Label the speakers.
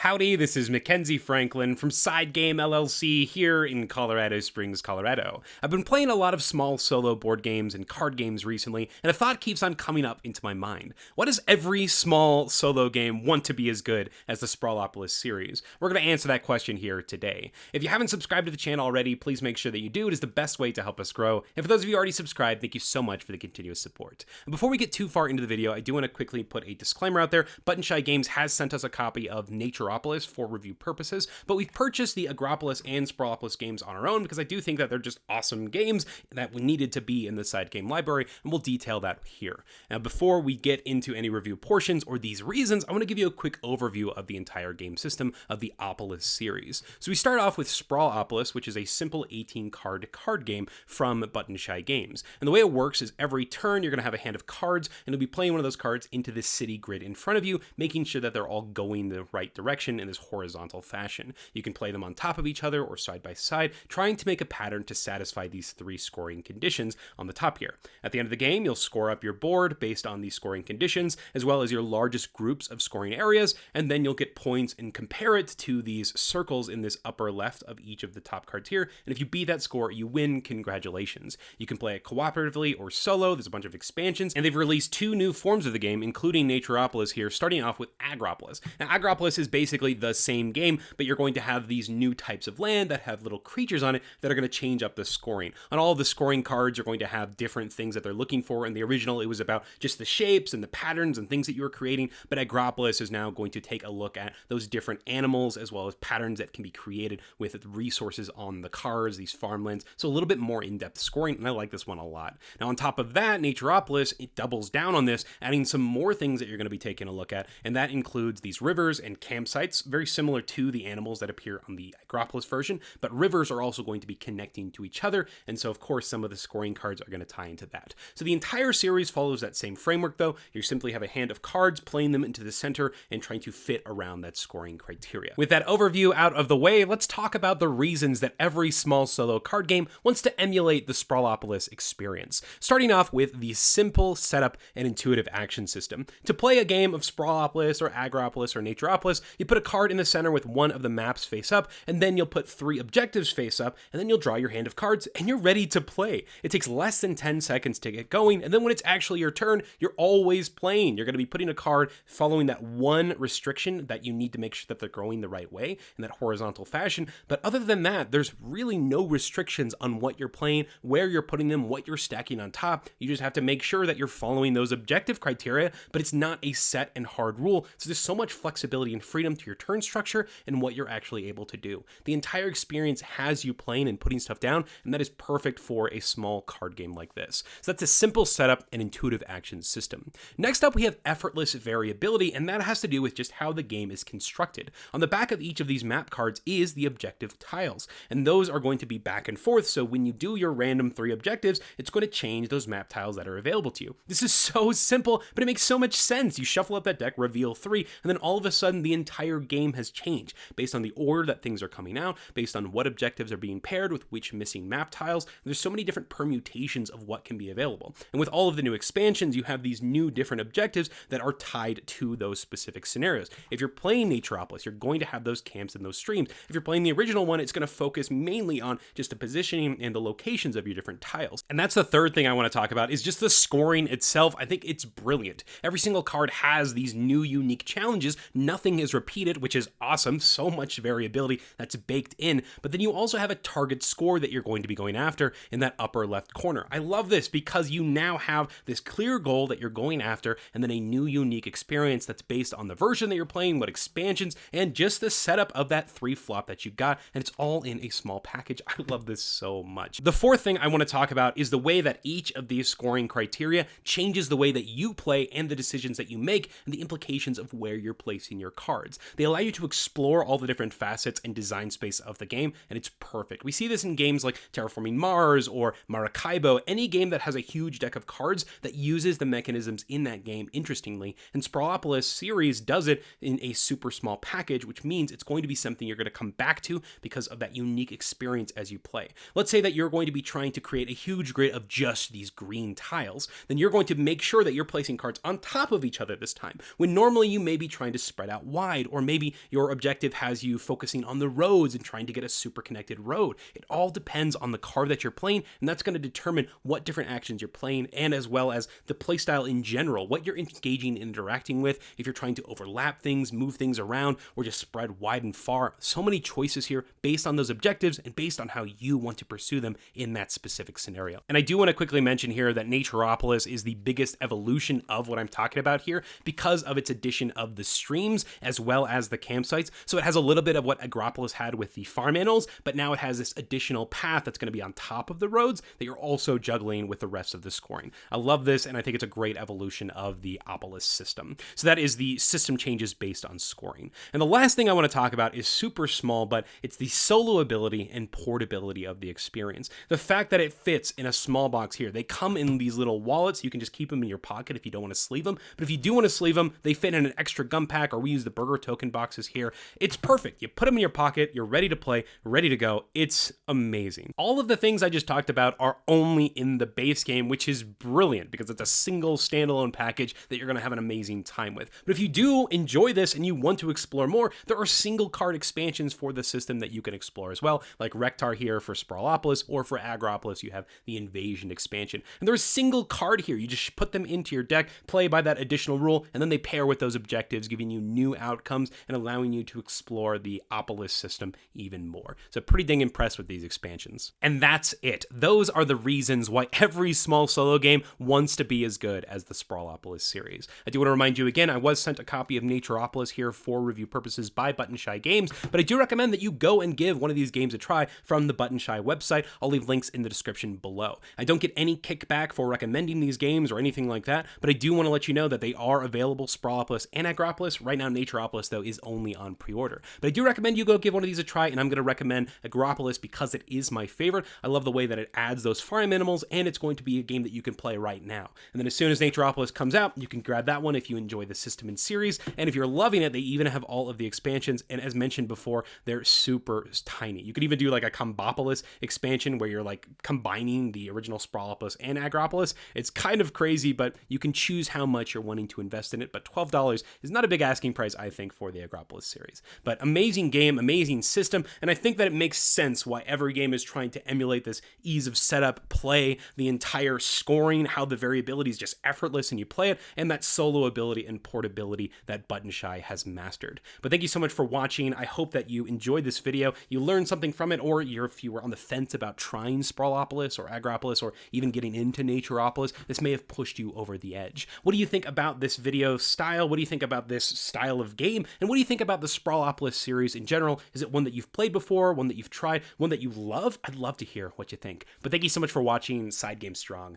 Speaker 1: Howdy, this is Mackenzie Franklin from SideGame LLC here in Colorado Springs, Colorado. I've been playing a lot of small solo board games and card games recently, and a thought keeps on coming up into my mind. Why does every small solo game want to be as good as the Sprawlopolis series? We're going to answer that question here today. If you haven't subscribed to the channel already, please make sure that you do. It is the best way to help us grow. And for those of you already subscribed, thank you so much for the continuous support. And before we get too far into the video, I do want to quickly put a disclaimer out there. Button Shy Games has sent us a copy of Naturopolis for review purposes, but we've purchased the Agropolis and Sprawlopolis games on our own because I do think that they're just awesome games that we needed to be in the side game library, and we'll detail that here. Now, before we get into any review portions or these reasons, I want to give you a quick overview of the entire game system of the Opolis series. So we start off with Sprawlopolis, which is a simple 18-card game from Button Shy Games. And the way it works is every turn you're going to have a hand of cards, and you'll be playing one of those cards into the city grid in front of you, making sure that they're all going the right direction in this horizontal fashion. You can play them on top of each other or side by side, trying to make a pattern to satisfy these three scoring conditions on the top here. At the end of the game, you'll score up your board based on these scoring conditions, as well as your largest groups of scoring areas, and then you'll get points and compare it to these circles in this upper left of each of the top cards here, and if you beat that score, you win. Congratulations. You can play it cooperatively or solo. There's a bunch of expansions, and they've released two new forms of the game, including Naturopolis here, starting off with Agropolis. Now, Agropolis is basically the same game, but you're going to have these new types of land that have little creatures on it that are going to change up the scoring. On all of the scoring cards, you're going to have different things that they're looking for. In the original, it was about just the shapes and the patterns and things that you were creating, but Agropolis is now going to take a look at those different animals as well as patterns that can be created with resources on the cards, these farmlands, so a little bit more in-depth scoring, and I like this one a lot. Now, on top of that, Naturopolis, it doubles down on this, adding some more things that you're going to be taking a look at, and that includes these rivers and campsites, very similar to the animals that appear on the Agropolis version, but rivers are also going to be connecting to each other, and so of course some of the scoring cards are going to tie into that. So the entire series follows that same framework though. You simply have a hand of cards, playing them into the center and trying to fit around that scoring criteria. With that overview out of the way, let's talk about the reasons that every small solo card game wants to emulate the Sprawlopolis experience. Starting off with the simple setup and intuitive action system. To play a game of Sprawlopolis or Agropolis or Naturopolis, you put a card in the center with one of the maps face up, and then you'll put three objectives face up, and then you'll draw your hand of cards, and you're ready to play. It takes less than 10 seconds to get going, and then when it's actually your turn, you're always playing. You're going to be putting a card following that one restriction that you need to make sure that they're going the right way in that horizontal fashion, but other than that, there's really no restrictions on what you're playing, where you're putting them, what you're stacking on top. You just have to make sure that you're following those objective criteria, but it's not a set and hard rule, so there's so much flexibility and freedom to your turn structure and what you're actually able to do. The entire experience has you playing and putting stuff down, and that is perfect for a small card game like this. So that's a simple setup and intuitive action system. Next up, we have Effortless Variability, and that has to do with just how the game is constructed. On the back of each of these map cards is the objective tiles, and those are going to be back and forth, so when you do your random three objectives, it's going to change those map tiles that are available to you. This is so simple, but it makes so much sense. You shuffle up that deck, reveal three, and then all of a sudden the entire game has changed based on the order that things are coming out, based on what objectives are being paired with which missing map tiles. There's so many different permutations of what can be available. And with all of the new expansions, you have these new different objectives that are tied to those specific scenarios. If you're playing Naturopolis, you're going to have those camps and those streams. If you're playing the original one, it's going to focus mainly on just the positioning and the locations of your different tiles. And that's the third thing I want to talk about, is just the scoring itself. I think it's brilliant. Every single card has these new unique challenges. Nothing is repeated, which is awesome. So much variability that's baked in, but then you also have a target score that you're going to be going after in that upper left corner. I love this because you now have this clear goal that you're going after, and then a new unique experience that's based on the version that you're playing, what expansions, and just the setup of that three flop that you got, and it's all in a small package. I love this so much. The fourth thing I want to talk about is the way that each of these scoring criteria changes the way that you play and the decisions that you make and the implications of where you're placing your cards. They allow you to explore all the different facets and design space of the game, and it's perfect. We see this in games like Terraforming Mars or Maracaibo, any game that has a huge deck of cards that uses the mechanisms in that game interestingly, and Sprawlopolis series does it in a super small package, which means it's going to be something you're going to come back to because of that unique experience as you play. Let's say that you're going to be trying to create a huge grid of just these green tiles, then you're going to make sure that you're placing cards on top of each other this time, when normally you may be trying to spread out wide or maybe your objective has you focusing on the roads and trying to get a super connected road. It all depends on the card that you're playing, and that's going to determine what different actions you're playing, and as well as the playstyle in general, what you're engaging and interacting with, if you're trying to overlap things, move things around, or just spread wide and far. So many choices here based on those objectives and based on how you want to pursue them in that specific scenario. And I do want to quickly mention here that Naturopolis is the biggest evolution of what I'm talking about here because of its addition of the streams as well as the campsites. So it has a little bit of what Agropolis had with the farm animals, but now it has this additional path that's going to be on top of the roads that you're also juggling with the rest of the scoring. I love this, and I think it's a great evolution of the Opolis system. So that is the system changes based on scoring. And the last thing I want to talk about is super small, but it's the soloability and portability of the experience. The fact that it fits in a small box here. They come in these little wallets. You can just keep them in your pocket if you don't want to sleeve them. But if you do want to sleeve them, they fit in an extra gum pack, or we use the burger token boxes here. It's perfect. You put them in your pocket. You're ready to play, ready to go. It's amazing. All of the things I just talked about are only in the base game, which is brilliant because it's a single standalone package that you're going to have an amazing time with. But if you do enjoy this and you want to explore more, there are single card expansions for the system that you can explore as well, like Rectar here for Sprawlopolis, or for Agropolis, you have the Invasion expansion. And there's a single card here. You just put them into your deck, play by that additional rule, and then they pair with those objectives, giving you new outcomes and allowing you to explore the Opolis system even more. So pretty dang impressed with these expansions. And that's it. Those are the reasons why every small solo game wants to be as good as the Sprawlopolis series. I do want to remind you again, I was sent a copy of Naturopolis here for review purposes by Button Shy Games, but I do recommend that you go and give one of these games a try from the Button Shy website. I'll leave links in the description below. I don't get any kickback for recommending these games or anything like that, but I do want to let you know that they are available, Sprawlopolis and Agropolis. Right now, Naturopolis, though, is only on pre-order. But I do recommend you go give one of these a try, and I'm going to recommend Agropolis because it is my favorite. I love the way that it adds those farm animals, and it's going to be a game that you can play right now. And then as soon as Naturopolis comes out, you can grab that one if you enjoy the system and series, and if you're loving it, they even have all of the expansions, and as mentioned before, they're super tiny. You could even do like a Combopolis expansion where you're like combining the original Sprawlopolis and Agropolis. It's kind of crazy, but you can choose how much you're wanting to invest in it, but $12 is not a big asking price, I think, for the Agropolis series. But amazing game, amazing system, and I think that it makes sense why every game is trying to emulate this ease of setup, play, the entire scoring, how the variability is just effortless and you play it, and that solo ability and portability that Button Shy has mastered. But thank you so much for watching. I hope that you enjoyed this video, you learned something from it, or if you were on the fence about trying Sprawlopolis or Agropolis or even getting into Naturopolis, this may have pushed you over the edge. What do you think about this video style? What do you think about this style of game? And what do you think about the Sprawlopolis series in general? Is it one that you've played before, one that you've tried, one that you love? I'd love to hear what you think. But thank you so much for watching SideGame Strong.